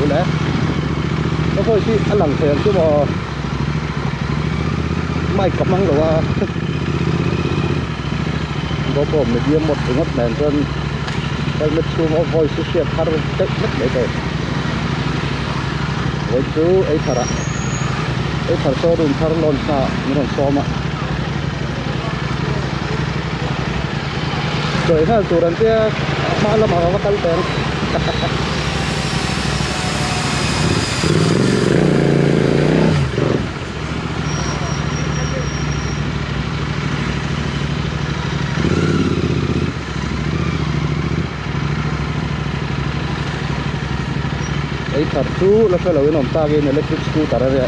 lỗ lẽ nó thôi chứ ăn lằng thèm chứ mà mai cầm măng rồi à gopro mình đi một cái ngắt đèn trên cái mất xuống voi xuất hiện thar chết mất đấy thôi với chú Ather showroom thar lon sa mình so mà rồi ha chủ đàn kia malam mà cái tên Ather chú là phải là cái nòng ta cái electric scooter đấy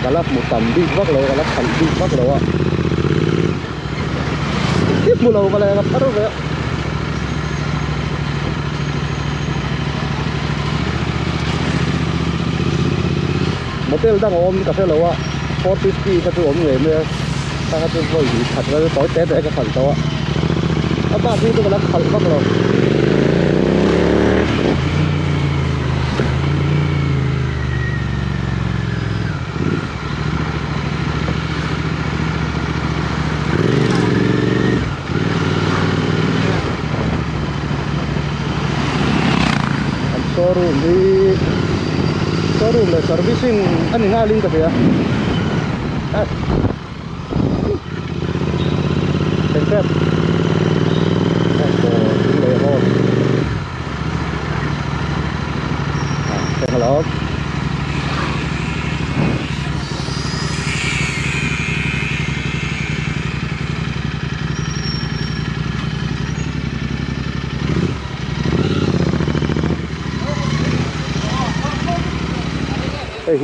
galap một tầm đi vác lỗ galap thành đi vác lỗ à tiếp một lỗ cái gặp tharo vậy motel đang ôm cà phê lỗ à 450 cái thứ ôm người mới ta cái thứ voi gì thật là tối té cái phần đó à ba thứ tôi galap thành vác lỗ showroom là servicing anh nga linh cái gì à tên phép cái lề thôi tên là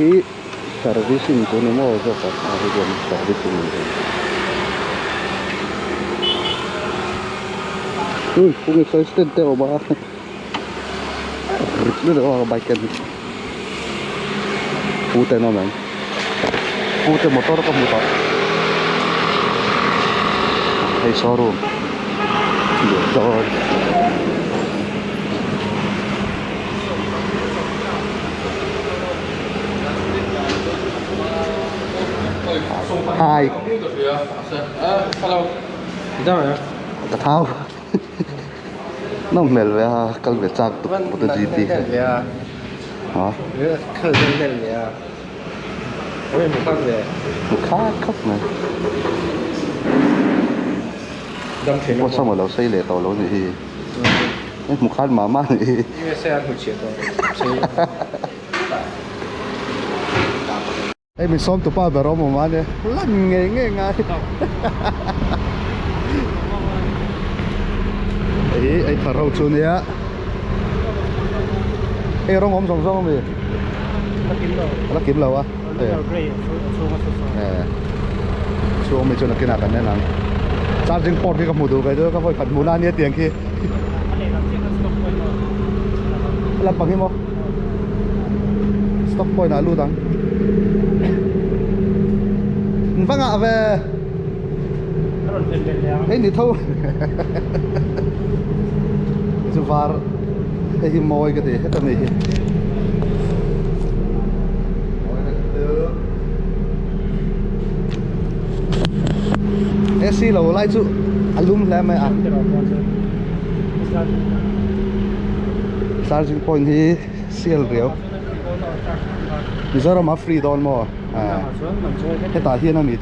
hi servicing ko ni mo so ka hi servicing ni kung sa stand te o ba ritlo na ba kan pute no man pute motor ka motor hey showroom motor hai hello đâu rồi cái thao nó mệt vậy ha cần phải trang tục một cái gì đi hả khơi lên vậy à ôi một khăn vậy một khá khóc này có sao mà lâu xây lệ tàu lâu gì một khá mà mát gì因为xe ăn hồi chiều rồi ấy mình xóm tụi ba bè rong mà nhé lăn nghe ngay ấy thằng rau chuột này á ấy rong sòng sòng gì nó kiếm lâu á xuống mình cho nó cái nào cái này nè charging port cái cầm đồ cái đó các voi khẩn muốn ăn nhé tiền kia là bằng cái mo stop point là luôn đắng vâng ạ về ấy thì thôi chú var ấy thì mồi cái gì hết tầm này AC lâu lại chú alum làm à charging point thì siêu réo bây giờ mà free down mà cái tài hiện là mình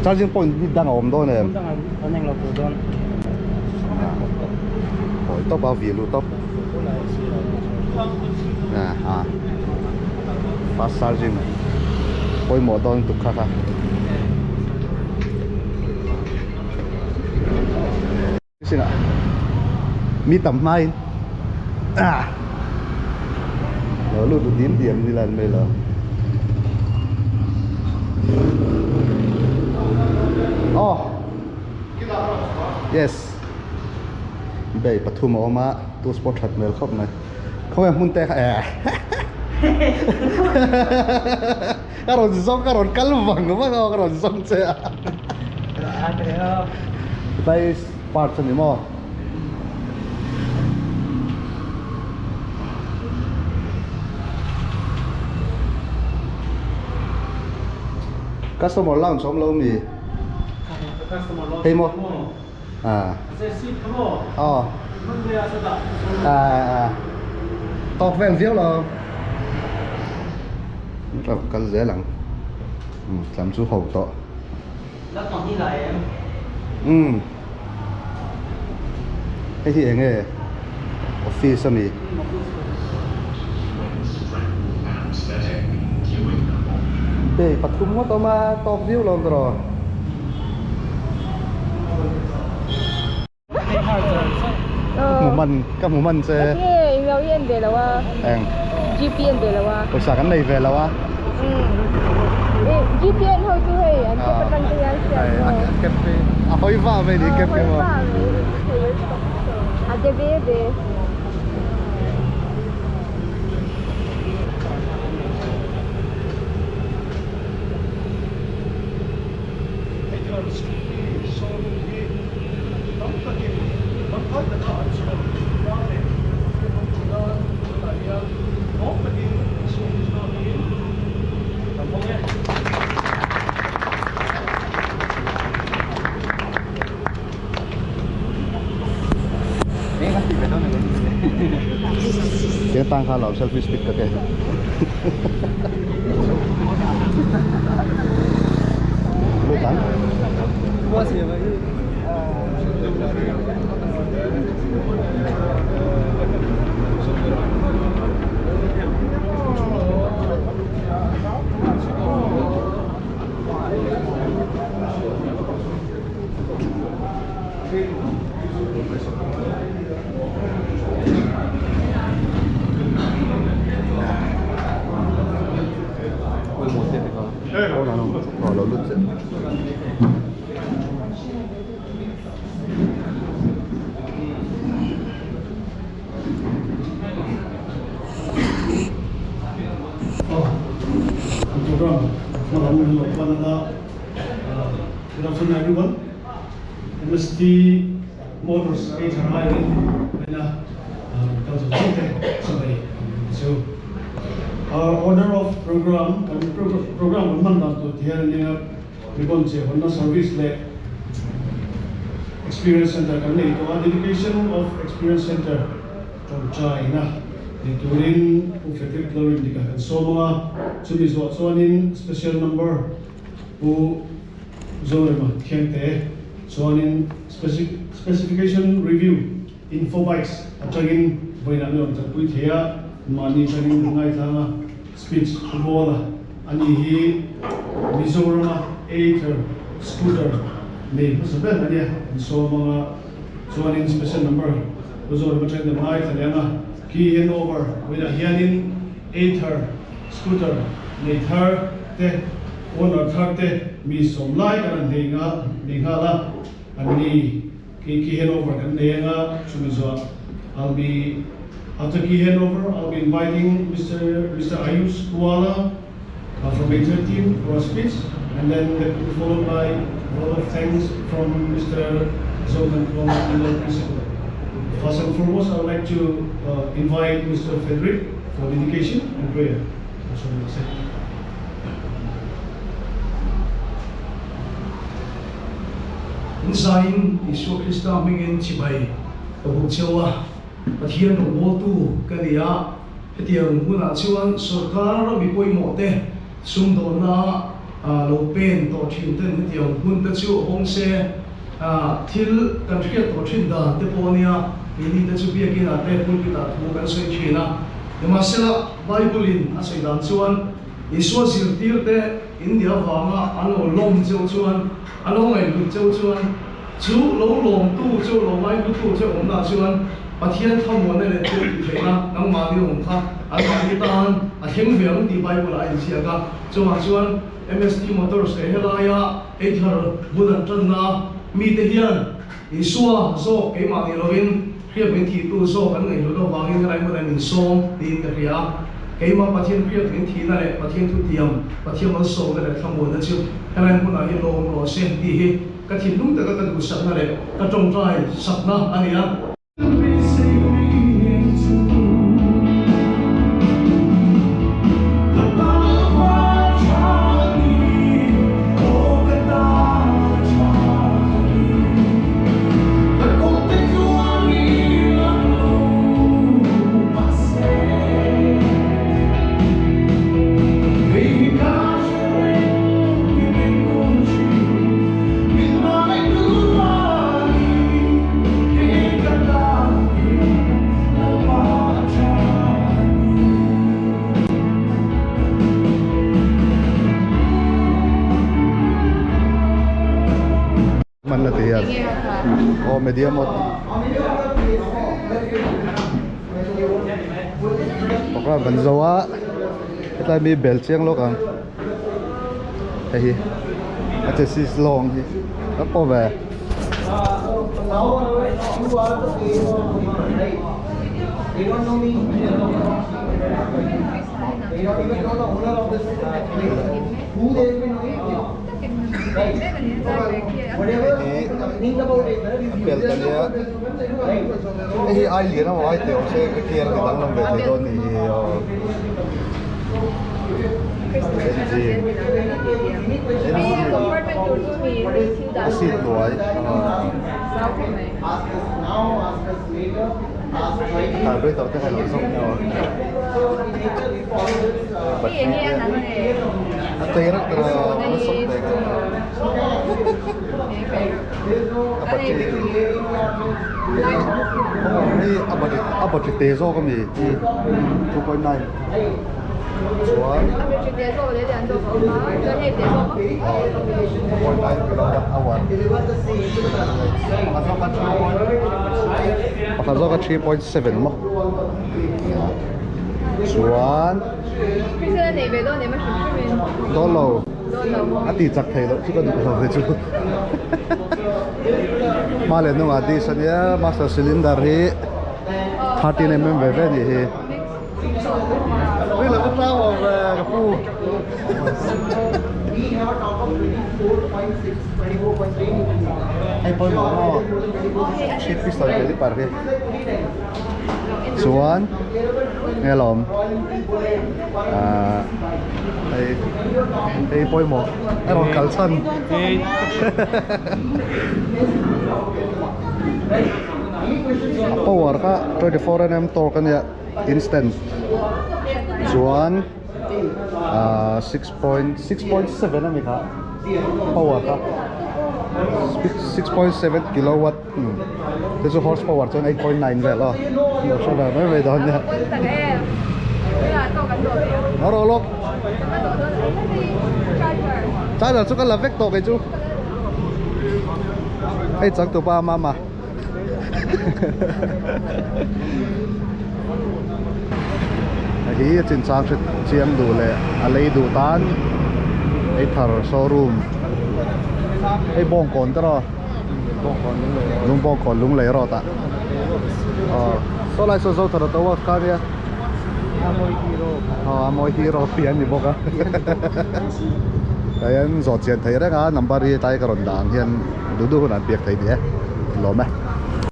charging point đi đang ổn đó nè hỏi tóc bao việc luôn tóc nè fast charging point một đòn tục khác xin ạ mi tầm mai nó luôn được điểm điểm như lần này là oh yes đây bắt thu máu mà tu sport thật nhiều không này không em muốn tè cái rồi xong cái rồi cắt vàng đúng không cái rồi xong chưa đây part này mà customer lounge som lo mi hey mo tóc ven phiếu lo rất là dễ lắm làm chú hậu to rất còn đi lại em cái gì nghe office mi để bắt tung nó mà top view luôn rồi một mình sẽ biểu演的了哇，GPN的了哇，我啥个内về了哇GPN thôi chứ hay anh có bắt đăng ký à kẹp à hơi vào về đi kẹp cái mà à cái về tiếng tăng khá là selfie stick cái lúc tán nó lút rồi Good afternoon, everyone. MST Motors Ather So, our order of program to Honda service like experience center dedication of experience center from China. Including effective chlorine and so so in special number who zorema kente so in specification review info bikes atagin boina on ta pui thea mani training ngai thanga speech bola ani hi Mizorama Ather scooter ne masabel ania so mga so in special number zorema train the bike thanga key handover with a hianin Ather scooter ne thar te owner thar te mi som lai kan hinga la ani key handover kan nenga chumizo I'll be after key handover I'll be inviting Mr. Ayush Kuala from Ather team for a speech and then that will be followed by a lot of thanks from Mr. Zogan from the principal. First and foremost, I would like to invite Mr. Frederick for dedication and prayer. That's what I say. Insain Isu Krista mingin chibai kabuk chewa pathian no motu kalia hetiang huna chuan sarkar mi poi mote sumdo na lo pen to thinten hetiang hun ta chu hongse thil kan thriat to thinda te ponia ini ta chu bia kina te pul kita thu kan soi thina demasela bible in asai dan chuan Isu sirtir te India wanga alo lom cheu chuan alo ngai lu cheu chuan chu lo lom tu chu lo mai lu tu chu omna chuan pathian thamon ne tu ti theina nang ma ni hom kha an ma ni tan a theng veang ti bible ai sia ka chuan MST Motors te helaya Ather budan tanna mi te hian Isua zo ke ma ni lovin khia min thi tu zo kan ngai lo wangin rai mo min som tin ka ria keima pathian khia min thi na le pathian tu tiam pathian mal so le thamon na chu kanai mun a hi lo lo se ti hi ka thi lung ta ka du sak na le ka tong trai sak na ania medium một hoặc là vẫn dầu á cái này mi belt chiang lo càng đây hi cái chế xì long hi nó có về They don't know me. They don't even know the owner of this place. Who they've been knowing. Whatever think about it. belt này cái hi ai liền nó ai tiểu xe cái kia cái đằng làm về thì đôi thì cái xịt đuổi à bây giờ cái này là xong nhau bật cái tay nó sống đấy bật cái đi bật cái tê zo cái gì 2.9 xuống直接做这点做吗？专业点做吗？ Baka zo ka 3.7 mo xuống 现在哪边都你们是居民？ đó lầu 都有。 ati chak thei lo chu kan lo ve chu ma le no ati sania master cylinder hi 13 mm ve ve ni hi ri la ka taw ve ka pu We have a top of 24.6, 24.3. ai poi mo chip pistol ke par hi xuống nghe lòm đây bôi một cái còn cẩn thận power ka 24 nm torque nya instant xuống 6.7 nm ka power ka 6.7 kilowatt this is horsepower cho 8.9 vậy lo nhiều số là mấy về đó nha nó rồi lúc trái là số cái là vector cái chú ấy chắc tụi ba mà hi trên trang sẽ chiếm đủ lệ lấy đủ tan Ather showroom ấy bong còn đó lung bong còn lung lấy rồi ta số lại số thật là tao cái này mỗi hero tiền thì bốc á cái anh dọn tiền thấy đấy á number đi tay cái rồn đàn hiện đủ đủ là việc thấy đấy lo mẹ